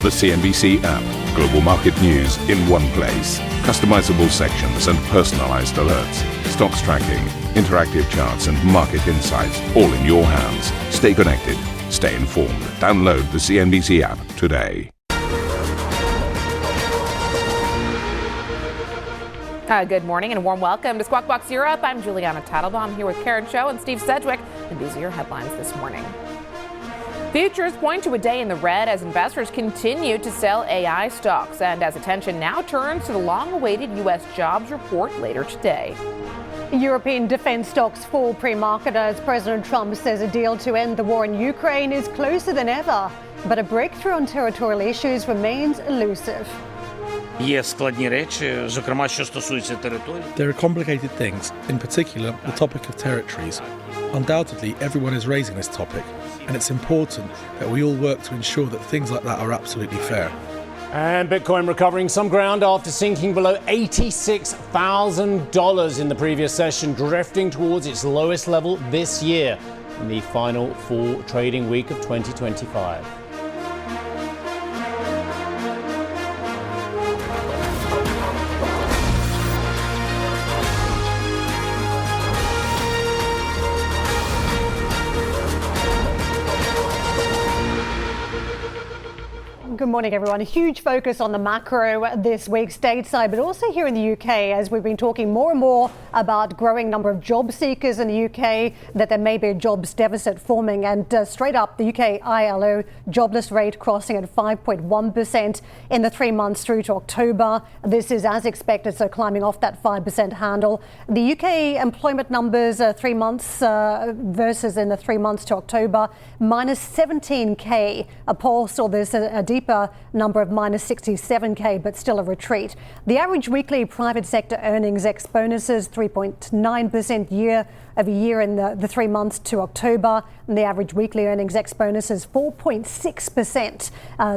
The CNBC app. Global market news in one place. Customizable sections and personalized alerts. Stocks tracking, interactive charts and market insights all in your hands. Stay connected. Stay informed. Download the CNBC app today. Good morning and a warm welcome to Squawk Box Europe. I'm Juliana Tattlebaum here with Karen Cho and Steve Sedgwick, and these are your headlines this morning. Futures point to a day in the red as investors continue to sell AI stocks and as attention now turns to the long-awaited U.S. jobs report later today. European defense stocks fall pre-market as President Trump says a deal to end the war in Ukraine is closer than ever, but a breakthrough on territorial issues remains elusive. Є складні речі, зокрема, що стосується території. There are complicated things, in particular the topic of territories. Undoubtedly, everyone is raising this topic, and it's important that we all work to ensure that things like that are absolutely fair. And Bitcoin recovering some ground after sinking below $86,000 in the previous session, drifting towards its lowest level this year in the final full trading week of 2025. Good morning, everyone. A huge focus on the macro this week stateside, but also here in the UK, as we've been talking more and more about growing number of job seekers in the UK, that there may be a jobs deficit forming. And straight up, the UK ILO jobless rate crossing at 5.1% in the 3 months through to October. This is as expected, so climbing off that 5% handle. The UK employment numbers 3 months versus in the 3 months to October, minus 17k. A poll saw this a deeper number of minus 67k, but still a retreat. The average weekly private sector earnings ex bonuses 3.9% year over year in the 3 months to October, and the average weekly earnings ex bonuses 4.6%,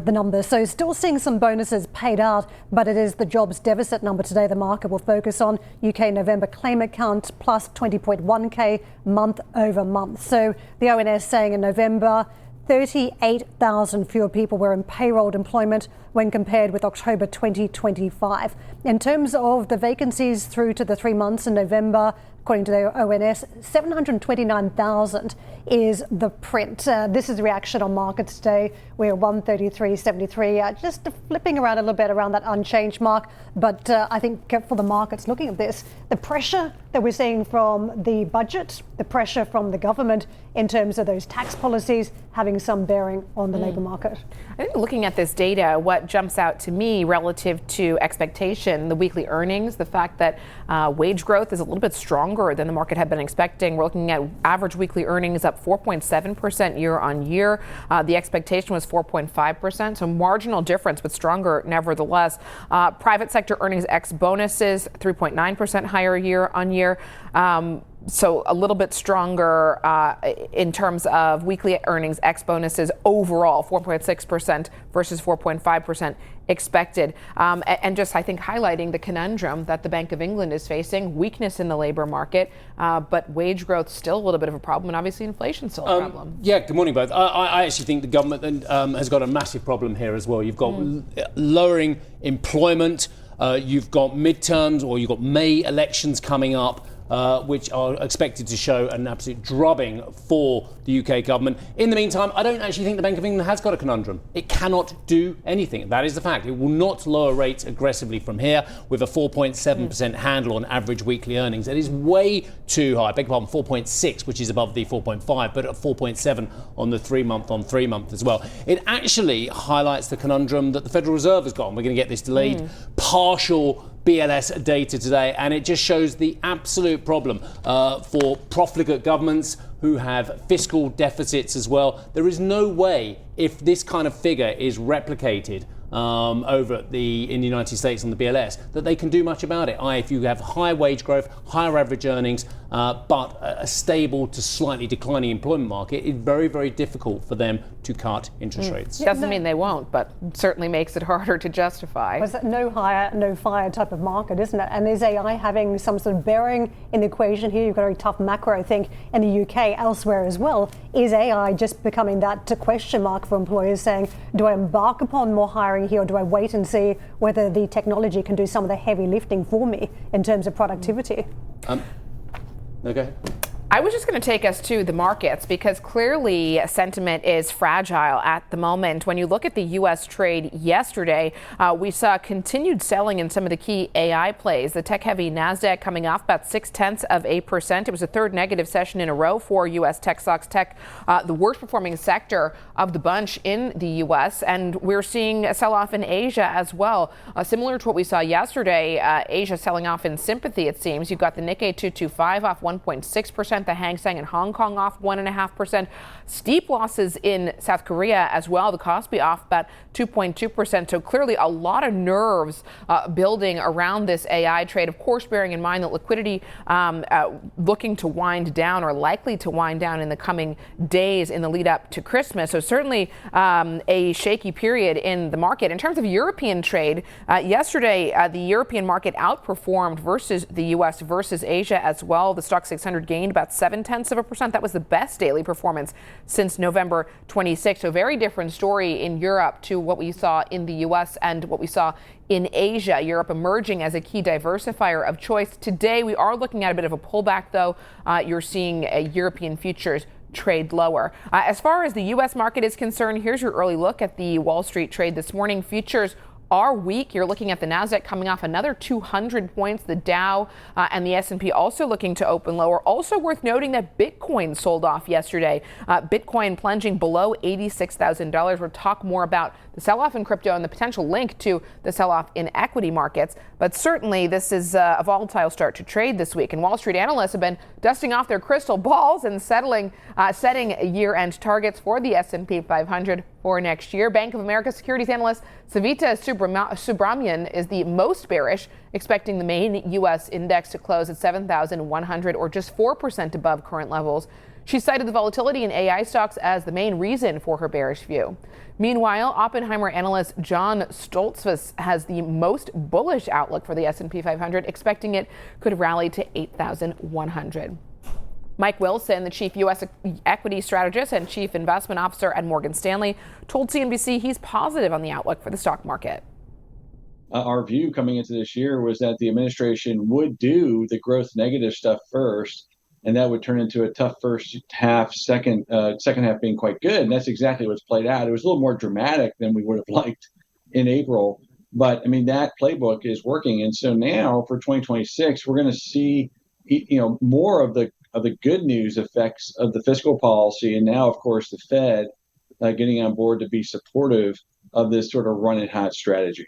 the number. So still seeing some bonuses paid out, but it is the jobs deficit number today the market will focus on. UK November claimant count plus 20.1k month over month. So the ONS saying in November 38,000 fewer people were in payroll employment when compared with October 2025. In terms of the vacancies through to the 3 months in November, according to the ONS, 729,000 is the print. This is the reaction on markets today. We're 133.73, just flipping around a little bit around that unchanged mark. But I think for the markets looking at this, the pressure that we're seeing from the budget, the pressure from the government in terms of those tax policies having some bearing on the labour market. I think looking at this data, what jumps out to me relative to expectation, the weekly earnings, the fact that wage growth is a little bit stronger than the market had been expecting. We're looking at average weekly earnings up 4.7% year on year. The expectation was 4.5%, so marginal difference, but stronger nevertheless. Private sector earnings ex bonuses 3.9% higher year on year. So a little bit stronger in terms of weekly earnings ex bonuses overall, 4.6% versus 4.5% expected. And just, I think, highlighting the conundrum that the Bank of England is facing, weakness in the labor market, but wage growth still a little bit of a problem, and obviously inflation still a problem. Yeah, good morning, both. I actually think the government has got a massive problem here as well. You've got lowering employment, you've got midterms, or you've got May elections coming up, which are expected to show an absolute drubbing for the UK government. In the meantime, I don't actually think the Bank of England has got a conundrum. It cannot do anything. That is the fact. It will not lower rates aggressively from here with a 4.7% handle on average weekly earnings. It is way too high. I beg your pardon, 4.6, which is above the 4.5, but at 4.7 on the 3 month as well. It actually highlights the conundrum that the Federal Reserve has got. And we're going to get this delayed partial BLS data today, and it just shows the absolute problem for profligate governments who have fiscal deficits as well. There is no way, if this kind of figure is replicated over in the United States on the BLS, that they can do much about it. If you have high wage growth, higher average earnings, but a stable to slightly declining employment market, it's very, very difficult for them to cut interest rates. Doesn't mean they won't, but certainly makes it harder to justify. It's a no hire, no fire type of market, isn't it? And is AI having some sort of bearing in the equation here? You've got a very tough macro, I think, in the UK, elsewhere as well. Is AI just becoming that question mark for employers saying, do I embark upon more hiring here, or do I wait and see whether the technology can do some of the heavy lifting for me in terms of productivity? Okay. I was just going to take us to the markets because clearly sentiment is fragile at the moment. When you look at the U.S. trade yesterday, we saw continued selling in some of the key AI plays. The tech-heavy NASDAQ coming off about 0.6%. It was the third negative session in a row for U.S. tech stocks. Tech, the worst performing sector of the bunch in the U.S. And we're seeing a sell-off in Asia as well. Similar to what we saw yesterday, Asia selling off in sympathy, it seems. You've got the Nikkei 225 off 1.6%. The Hang Seng in Hong Kong off 1.5%. Steep losses in South Korea as well. The Kospi off about 2.2%. So clearly a lot of nerves building around this AI trade. Of course, bearing in mind that liquidity looking to wind down or likely to wind down in the coming days in the lead up to Christmas. So certainly a shaky period in the market. In terms of European trade, yesterday the European market outperformed versus the U.S. versus Asia as well. The Stock 600 gained about 0.7%. That was the best daily performance since November 26th. So very different story in Europe to what we saw in the U.S. and what we saw in Asia. Europe emerging as a key diversifier of choice. Today, we are looking at a bit of a pullback, though. You're seeing European futures trade lower. As far as the U.S. market is concerned, here's your early look at the Wall Street trade this morning. Futures are weak. You're looking at the NASDAQ coming off another 200 points. The Dow and the S&P also looking to open lower. Also worth noting that Bitcoin sold off yesterday. Bitcoin plunging below $86,000. We'll talk more about the sell-off in crypto and the potential link to the sell-off in equity markets. But certainly this is a volatile start to trade this week. And Wall Street analysts have been dusting off their crystal balls and setting year-end targets for the S&P 500 for next year. Bank of America securities analyst Savita Subramanian is the most bearish, expecting the main U.S. index to close at 7,100 or just 4% above current levels. She cited the volatility in AI stocks as the main reason for her bearish view. Meanwhile, Oppenheimer analyst John Stoltzfus has the most bullish outlook for the S&P 500, expecting it could rally to 8,100. Mike Wilson, the chief U.S. equity strategist and chief investment officer at Morgan Stanley, told CNBC he's positive on the outlook for the stock market. Our view coming into this year was that the administration would do the growth negative stuff first, and that would turn into a tough first half, second half being quite good. And that's exactly what's played out. It was a little more dramatic than we would have liked in April. But I mean, that playbook is working. And so now for 2026, we're going to see, more of the good news effects of the fiscal policy. And now, of course, the Fed getting on board to be supportive of this sort of run it hot strategy.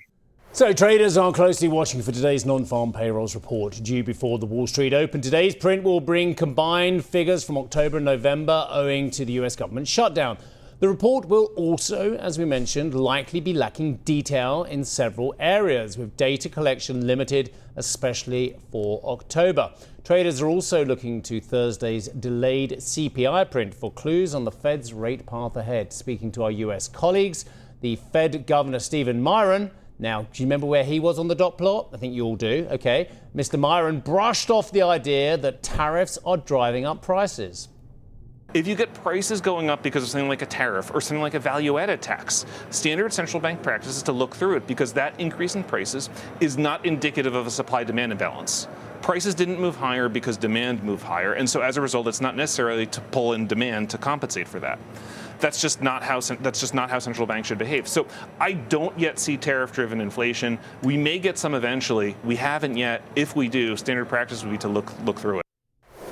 So traders are closely watching for today's non-farm payrolls report due before the Wall Street Open. Today's print will bring combined figures from October and November owing to the US government shutdown. The report will also, as we mentioned, likely be lacking detail in several areas, with data collection limited, especially for October. Traders are also looking to Thursday's delayed CPI print for clues on the Fed's rate path ahead. Speaking to our US colleagues, the Fed Governor Stephen Miron. Now, do you remember where he was on the dot plot? I think you all do. Okay. Mr. Miron brushed off the idea that tariffs are driving up prices. If you get prices going up because of something like a tariff or something like a value-added tax, standard central bank practice is to look through it because that increase in prices is not indicative of a supply-demand imbalance. Prices didn't move higher because demand moved higher, and so as a result, it's not necessarily to pull in demand to compensate for that. That's just not how central banks should behave. So I don't yet see tariff-driven inflation. We may get some eventually. We haven't yet. If we do, standard practice would be to look through it.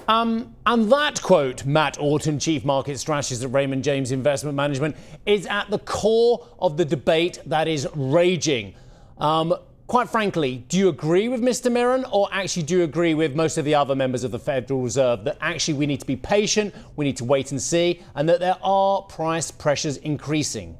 And that quote, Matt Orton, Chief Market Strategist at Raymond James Investment Management, is at the core of the debate that is raging. Quite frankly, do you agree with Mr. Miron, or actually do you agree with most of the other members of the Federal Reserve that actually we need to be patient, we need to wait and see, and that there are price pressures increasing?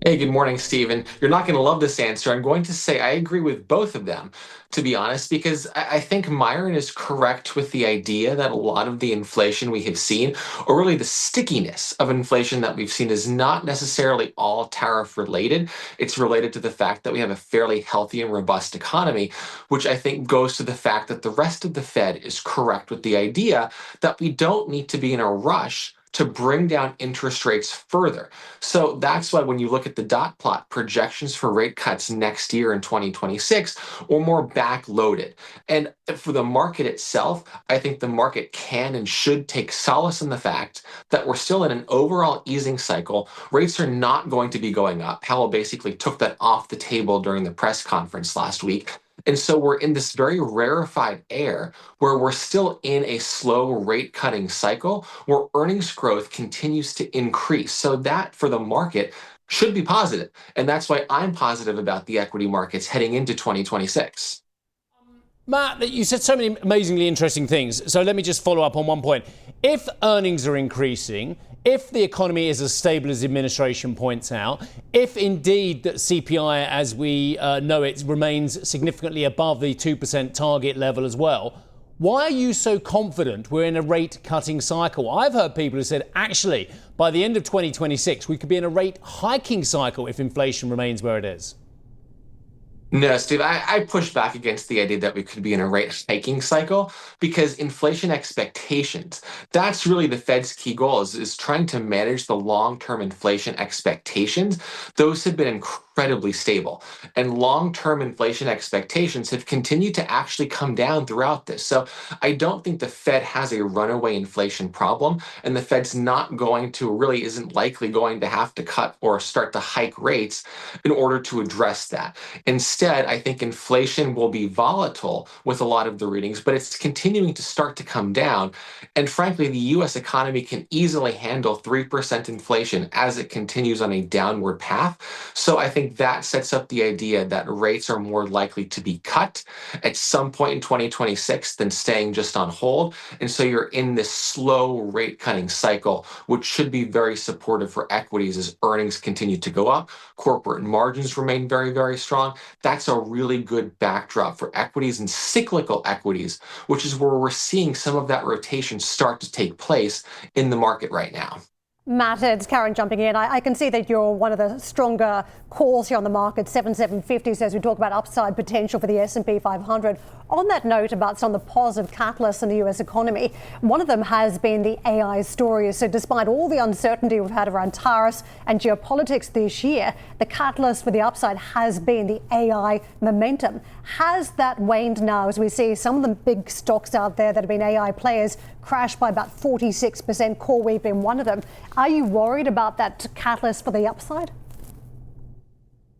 Hey, good morning, Stephen. You're not going to love this answer. I'm going to say I agree with both of them, to be honest, because I think Myron is correct with the idea that a lot of the inflation we have seen, or really the stickiness of inflation that we've seen, is not necessarily all tariff related. It's related to the fact that we have a fairly healthy and robust economy, which I think goes to the fact that the rest of the Fed is correct with the idea that we don't need to be in a rush to bring down interest rates further. So that's why when you look at the dot plot, projections for rate cuts next year in 2026 are more backloaded. And for the market itself, I think the market can and should take solace in the fact that we're still in an overall easing cycle. Rates are not going to be going up. Powell basically took that off the table during the press conference last week. And so we're in this very rarefied air where we're still in a slow rate cutting cycle where earnings growth continues to increase. So that for the market should be positive. And that's why I'm positive about the equity markets heading into 2026. Matt, you said so many amazingly interesting things. So let me just follow up on one point. If earnings are increasing, if the economy is as stable as the administration points out, if indeed that CPI as we know it remains significantly above the 2% target level as well, why are you so confident we're in a rate cutting cycle? I've heard people who said, actually, by the end of 2026, we could be in a rate hiking cycle if inflation remains where it is. No, Steve, I push back against the idea that we could be in a rate hiking cycle because inflation expectations, that's really the Fed's key goal is trying to manage the long-term inflation expectations. Those have been incredibly stable. And long-term inflation expectations have continued to actually come down throughout this. So I don't think the Fed has a runaway inflation problem, and the Fed's not going to, really isn't likely going to have to cut or start to hike rates in order to address that. Instead, I think inflation will be volatile with a lot of the readings, but it's continuing to start to come down. And frankly, the US economy can easily handle 3% inflation as it continues on a downward path. So I think that sets up the idea that rates are more likely to be cut at some point in 2026 than staying just on hold. And so you're in this slow rate cutting cycle, which should be very supportive for equities as earnings continue to go up. Corporate margins remain very, very strong. That's a really good backdrop for equities and cyclical equities, which is where we're seeing some of that rotation start to take place in the market right now. Matt, it's Karen jumping in. I can see that you're one of the stronger calls here on the market, 7750s, as we talk about upside potential for the S&P 500. On that note about some of the positive catalysts in the US economy, one of them has been the AI story. So despite all the uncertainty we've had around tariffs and geopolitics this year, the catalyst for the upside has been the AI momentum. Has that waned now as we see some of the big stocks out there that have been AI players crash by about 46%, CoreWeave being one of them? Are you worried about that catalyst for the upside?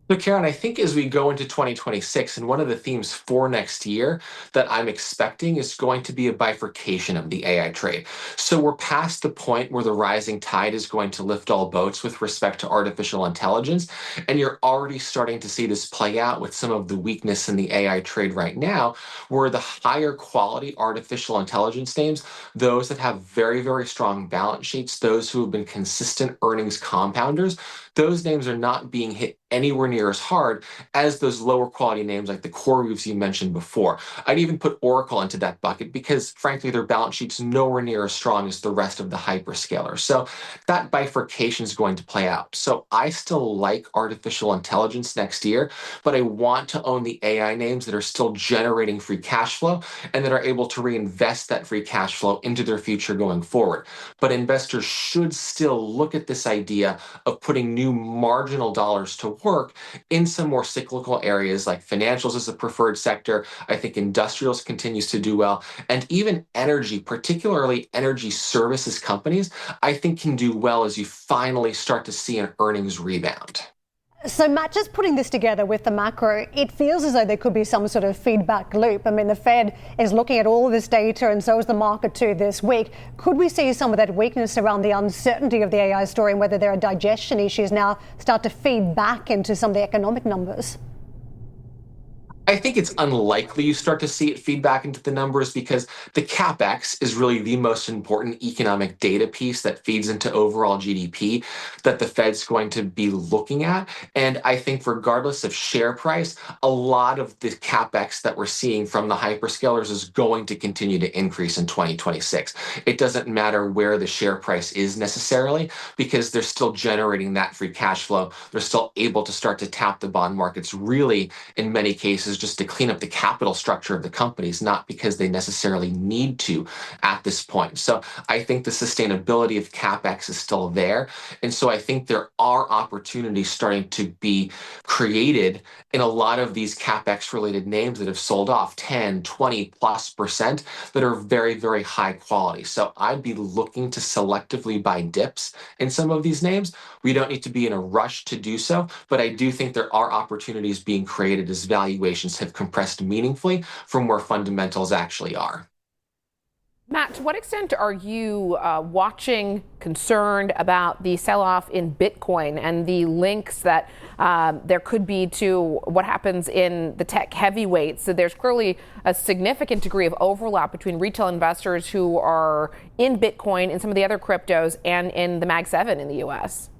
So Karen, I think as we go into 2026, and one of the themes for next year that I'm expecting is going to be a bifurcation of the AI trade. So we're past the point where the rising tide is going to lift all boats with respect to artificial intelligence. And you're already starting to see this play out with some of the weakness in the AI trade right now, where the higher quality artificial intelligence names, those that have very, very strong balance sheets, those who have been consistent earnings compounders, those names are not being hit anywhere near as hard as those lower quality names like the CoreWeaves you mentioned before. I'd even put Oracle into that bucket because frankly, their balance sheet's nowhere near as strong as the rest of the hyperscalers. So that bifurcation is going to play out. So I still like artificial intelligence next year, but I want to own the AI names that are still generating free cash flow and that are able to reinvest that free cash flow into their future going forward. But investors should still look at this idea of putting new marginal dollars to work in some more cyclical areas like financials as a preferred sector. I think industrials continues to do well. And even energy, particularly energy services companies, I think can do well as you finally start to see an earnings rebound. So Matt, just putting this together with the macro, it feels as though there could be some sort of feedback loop. I mean, the Fed is looking at all of this data and so is the market too this week. Could we see some of that weakness around the uncertainty of the AI story and whether there are digestion issues now start to feed back into some of the economic numbers? I think it's unlikely you start to see it feed back into the numbers because the capex is really the most important economic data piece that feeds into overall GDP that the Fed's going to be looking at. And I think regardless of share price, a lot of the capex that we're seeing from the hyperscalers is going to continue to increase in 2026. It doesn't matter where the share price is necessarily because they're still generating that free cash flow. They're still able to start to tap the bond markets really in many cases just to clean up the capital structure of the companies, not because they necessarily need to at this point. So I think the sustainability of capex is still there. And so I think there are opportunities starting to be created in a lot of these capex related names that have sold off 10, 20+% that are very, very high quality. So I'd be looking to selectively buy dips in some of these names. We don't need to be in a rush to do so, but I do think there are opportunities being created as valuations have compressed meaningfully from where fundamentals actually are. Matt, to what extent are you watching, concerned about the sell-off in Bitcoin and the links that there could be to what happens in the tech heavyweights? So there's clearly a significant degree of overlap between retail investors who are in Bitcoin and some of the other cryptos and in the Mag 7 in the U.S.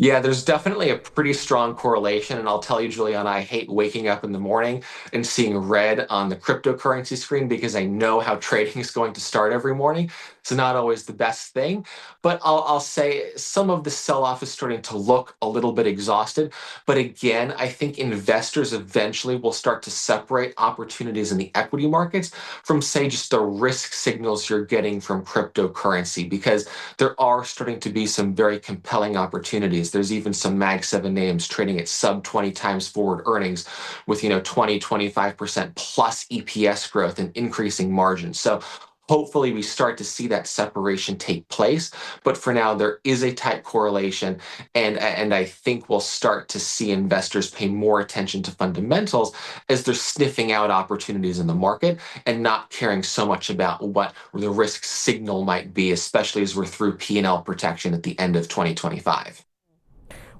Yeah, there's definitely a pretty strong correlation. And I'll tell you, Juliana, I hate waking up in the morning and seeing red on the cryptocurrency screen because I know how trading is going to start every morning. It's not always the best thing. But I'll say some of the sell-off is starting to look a little bit exhausted. But again, I think investors eventually will start to separate opportunities in the equity markets from, say, just the risk signals you're getting from cryptocurrency, because there are starting to be some very compelling opportunities. There's even some Mag 7 names trading at sub 20 times forward earnings with, 20-25% plus EPS growth and increasing margins. So hopefully we start to see that separation take place. But for now, there is a tight correlation. And I think we'll start to see investors pay more attention to fundamentals as they're sniffing out opportunities in the market and not caring so much about what the risk signal might be, especially as we're through P&L protection at the end of 2025.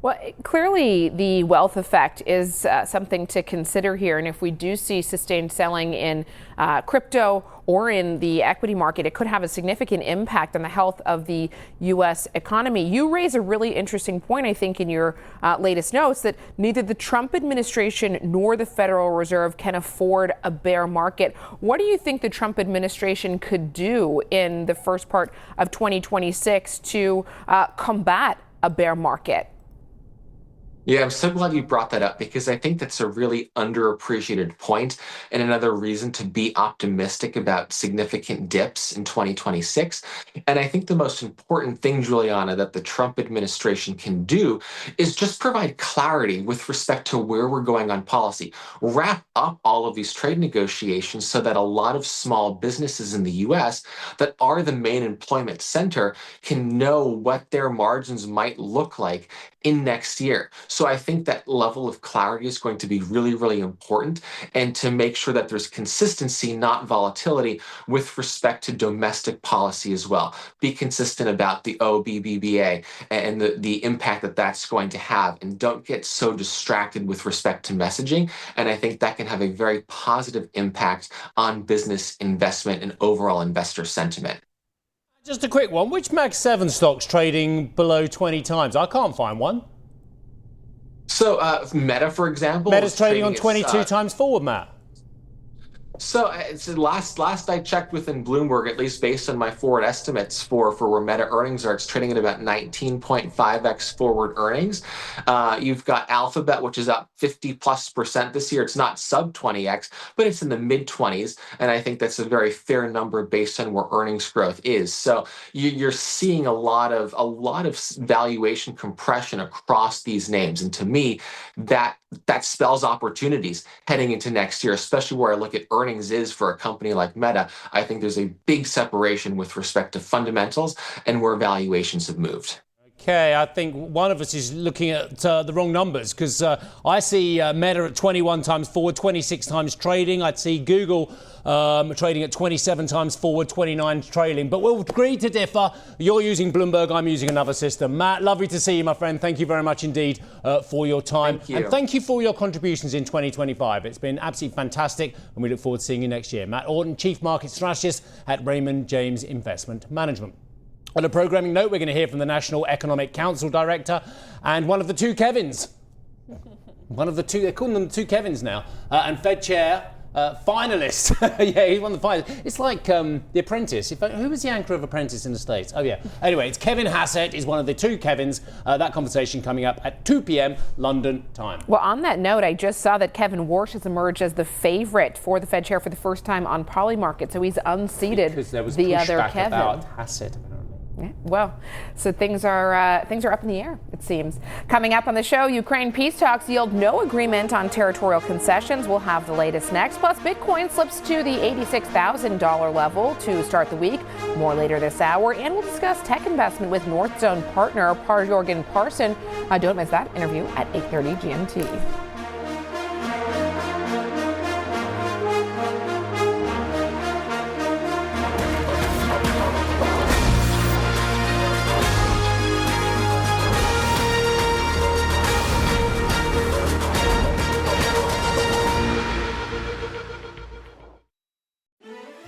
Well, clearly the wealth effect is something to consider here. And if we do see sustained selling in crypto or in the equity market, it could have a significant impact on the health of the U.S. economy. You raise a really interesting point, I think, in your latest notes, that neither the Trump administration nor the Federal Reserve can afford a bear market. What do you think the Trump administration could do in the first part of 2026 to combat a bear market? Yeah, I'm so glad you brought that up because I think that's a really underappreciated point and another reason to be optimistic about significant dips in 2026. And I think the most important thing, Juliana, that the Trump administration can do is just provide clarity with respect to where we're going on policy. Wrap up all of these trade negotiations so that a lot of small businesses in the US that are the main employment center can know what their margins might look like in next year. So I think that level of clarity is going to be really, really important, and to make sure that there's consistency, not volatility, with respect to domestic policy as well. Be consistent about the OBBBA and the impact that that's going to have, and don't get so distracted with respect to messaging. And I think that can have a very positive impact on business investment and overall investor sentiment. Just a quick one. Which Mag 7 stock's trading below 20 times? I can't find one. So Meta, for example, Meta's trading on 22 times forward, Matt. So it's last I checked within Bloomberg, at least based on my forward estimates for where Meta earnings are, it's trading at about 19.5x forward earnings. You've got Alphabet, which is up 50+% this year. It's not sub 20x, but it's in the mid 20s, and I think that's a very fair number based on where earnings growth is. So you're seeing a lot of valuation compression across these names, and to me, that spells opportunities heading into next year, especially where I look at earnings is for a company like Meta. I think there's a big separation with respect to fundamentals and where valuations have moved. Okay. Okay, I think one of us is looking at the wrong numbers, because I see Meta at 21 times forward, 26 times trading. I'd see Google trading at 27 times forward, 29 trailing. But we'll agree to differ. You're using Bloomberg, I'm using another system. Matt, lovely to see you, my friend. Thank you very much indeed for your time. Thank you. And thank you for your contributions in 2025. It's been absolutely fantastic, and we look forward to seeing you next year. Matt Orton, Chief Market Strategist at Raymond James Investment Management. On a programming note, we're going to hear from the National Economic Council Director and one of the two Kevins. One of the two, they're calling them the two Kevins now. And Fed Chair, finalist. Yeah, he won the final. It's like The Apprentice. Who was the anchor of Apprentice in the States? Oh, yeah. Anyway, it's Kevin Hassett is one of the two Kevins. That conversation coming up at 2 p.m. London time. Well, on that note, I just saw that Kevin Warsh has emerged as the favorite for the Fed chair for the first time on Polymarket. So he's unseated because there was the other pushback Kevin. about Hassett. Yeah, well, so things are up in the air, it seems. Coming up on the show, Ukraine peace talks yield no agreement on territorial concessions. We'll have the latest next. Plus, Bitcoin slips to the $86,000 level to start the week. More later this hour. And we'll discuss tech investment with North Zone partner Jorgen Parson. Don't miss that interview at 8:30 GMT.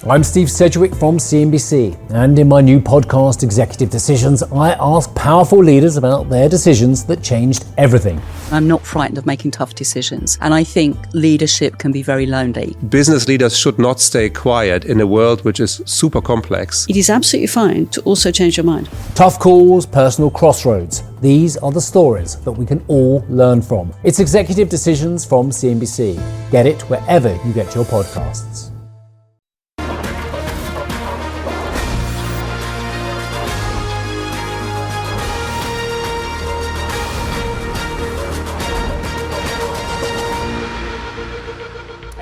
I'm Steve Sedgwick from CNBC, and in my new podcast, Executive Decisions, I ask powerful leaders about their decisions that changed everything. I'm not frightened of making tough decisions, and I think leadership can be very lonely. Business leaders should not stay quiet in a world which is super complex. It is absolutely fine to also change your mind. Tough calls, personal crossroads. These are the stories that we can all learn from. It's Executive Decisions from CNBC. Get it wherever you get your podcasts.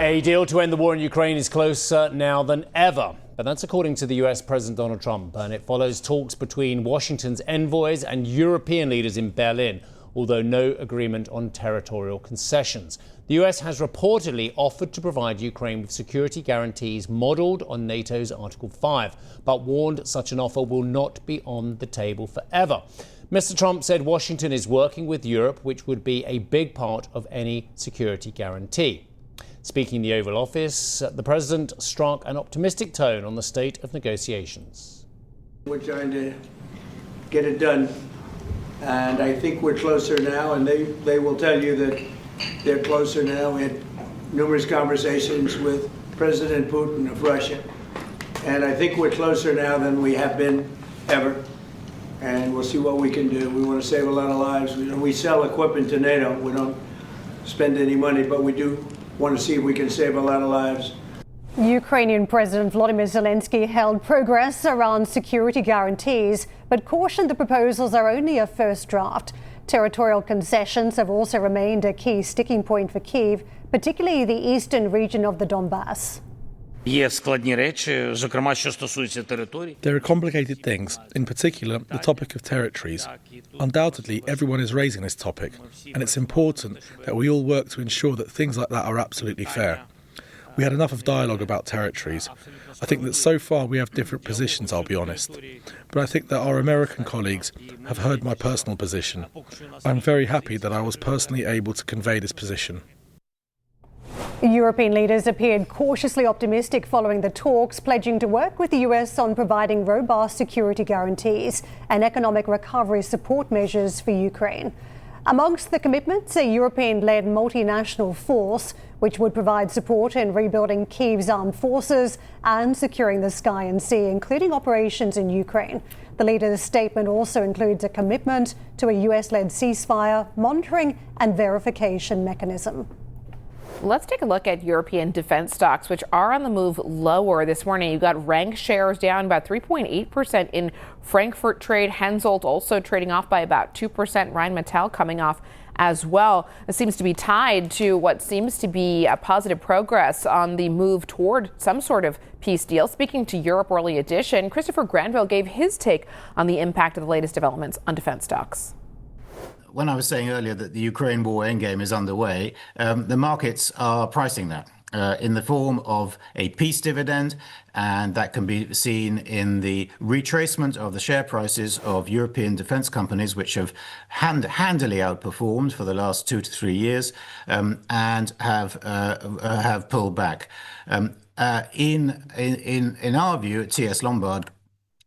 A deal to end the war in Ukraine is closer now than ever. But that's according to the US President Donald Trump, and it follows talks between Washington's envoys and European leaders in Berlin, although no agreement on territorial concessions. The US has reportedly offered to provide Ukraine with security guarantees modelled on NATO's Article 5, but warned such an offer will not be on the table forever. Mr. Trump said Washington is working with Europe, which would be a big part of any security guarantee. Speaking in the Oval Office, the president struck an optimistic tone on the state of negotiations. We're trying to get it done, and I think we're closer now, and they will tell you that they're closer now. We had numerous conversations with President Putin of Russia, and I think we're closer now than we have been ever, and we'll see what we can do. We want to save a lot of lives. We sell equipment to NATO. We don't spend any money, but we do want to see if we can save a lot of lives. Ukrainian President Volodymyr Zelensky held progress around security guarantees, but cautioned the proposals are only a first draft. Territorial concessions have also remained a key sticking point for Kyiv, particularly the eastern region of the Donbass. There are complicated things, in particular the topic of territories. Undoubtedly, everyone is raising this topic, and it's important that we all work to ensure that things like that are absolutely fair. We had enough of dialogue about territories. I think that so far we have different positions, I'll be honest. But I think that our American colleagues have heard my personal position. I'm very happy that I was personally able to convey this position. European leaders appeared cautiously optimistic following the talks, pledging to work with the US on providing robust security guarantees and economic recovery support measures for Ukraine. Amongst the commitments, a European-led multinational force, which would provide support in rebuilding Kyiv's armed forces and securing the sky and sea, including operations in Ukraine. The leader's statement also includes a commitment to a US-led ceasefire, monitoring and verification mechanism. Let's take a look at European defense stocks, which are on the move lower this morning. You've got Rank shares down about 3.8% in Frankfurt trade. Hensoldt also trading off by about 2%. Rheinmetall coming off as well. It seems to be tied to what seems to be a positive progress on the move toward some sort of peace deal. Speaking to Europe Early Edition, Christopher Granville gave his take on the impact of the latest developments on defense stocks. When I was saying earlier that the Ukraine war endgame is underway, the markets are pricing that in the form of a peace dividend, and that can be seen in the retracement of the share prices of European defense companies, which have handily outperformed for the last 2 to 3 years and have pulled back. In our view at TS Lombard,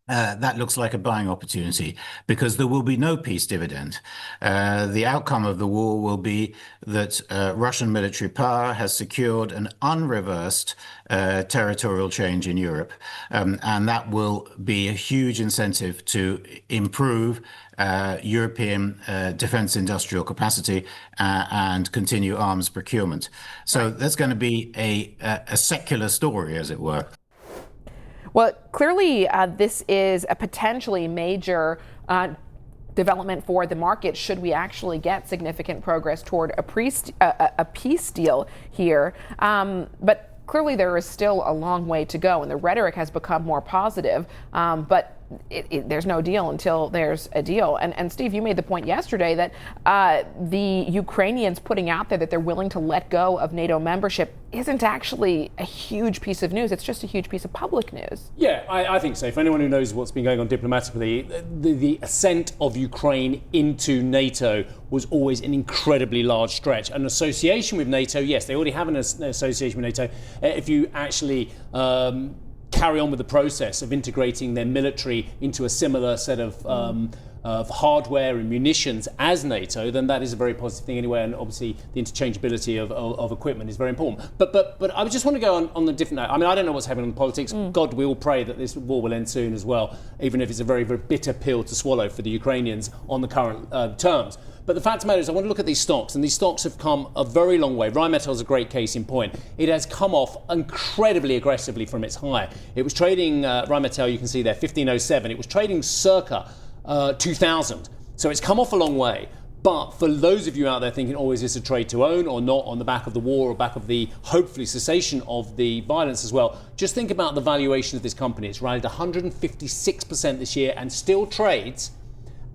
that looks like a buying opportunity because there will be no peace dividend. The outcome of the war will be that Russian military power has secured an unreversed territorial change in Europe, and that will be a huge incentive to improve European defense industrial capacity and continue arms procurement. So that's going to be a secular story, as it were. Well, clearly, this is a potentially major development for the market should we actually get significant progress toward a peace deal here. But clearly, there is still a long way to go, and the rhetoric has become more positive. But there's no deal until there's a deal. And Steve, you made the point yesterday that the Ukrainians putting out there that they're willing to let go of NATO membership isn't actually a huge piece of news. It's just a huge piece of public news. Yeah, I think so. For anyone who knows what's been going on diplomatically, the ascent of Ukraine into NATO was always an incredibly large stretch. An association with NATO, yes, they already have an association with NATO. If you actually carry on with the process of integrating their military into a similar set of hardware and munitions as NATO, then that is a very positive thing anyway, and obviously the interchangeability of equipment is very important. But I just want to go on a different note. I mean, I don't know what's happening in politics. God, we all pray that this war will end soon as well, even if it's a very, very bitter pill to swallow for the Ukrainians on the current terms. But the fact of the matter is, I want to look at these stocks, and these stocks have come a very long way. Rheinmetall is a great case in point. It has come off incredibly aggressively from its high. It was trading, Rheinmetall, you can see there, 1507. It was trading circa 2000. So it's come off a long way. But for those of you out there thinking, oh, is this a trade to own or not on the back of the war or back of the, hopefully, cessation of the violence as well, just think about the valuation of this company. It's rallied 156% this year and still trades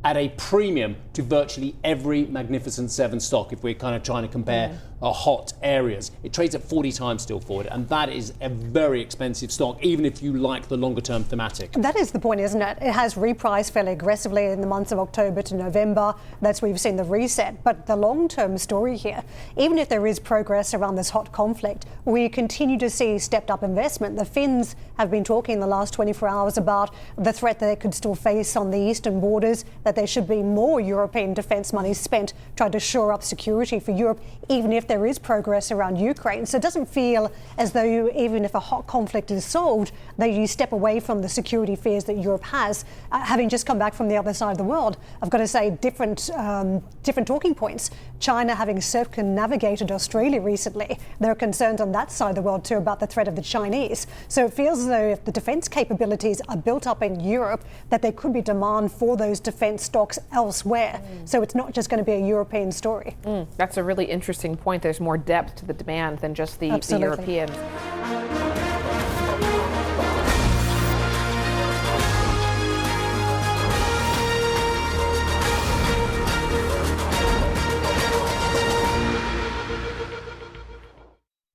at a premium to virtually every Magnificent Seven stock, if we're kind of trying to compare hot areas. It trades at 40 times still forward, and that is a very expensive stock, even if you like the longer term thematic. That is the point, isn't it? It has repriced fairly aggressively in the months of October to November. That's where we've seen the reset. But the long-term story here, even if there is progress around this hot conflict, we continue to see stepped up investment. The Finns have been talking in the last 24 hours about the threat that they could still face on the eastern borders, that there should be more European defence money spent trying to shore up security for Europe, even if there is progress around Ukraine. So it doesn't feel as though, even if a hot conflict is solved, that you step away from the security fears that Europe has. Having just come back from the other side of the world, I've got to say different talking points. China having circumnavigated Australia recently, there are concerns on that side of the world too about the threat of the Chinese. So it feels as though if the defence capabilities are built up in Europe, that there could be demand for those defence stocks elsewhere. So it's not just going to be a European story. That's a really interesting point. There's more depth to the demand than just the Europeans.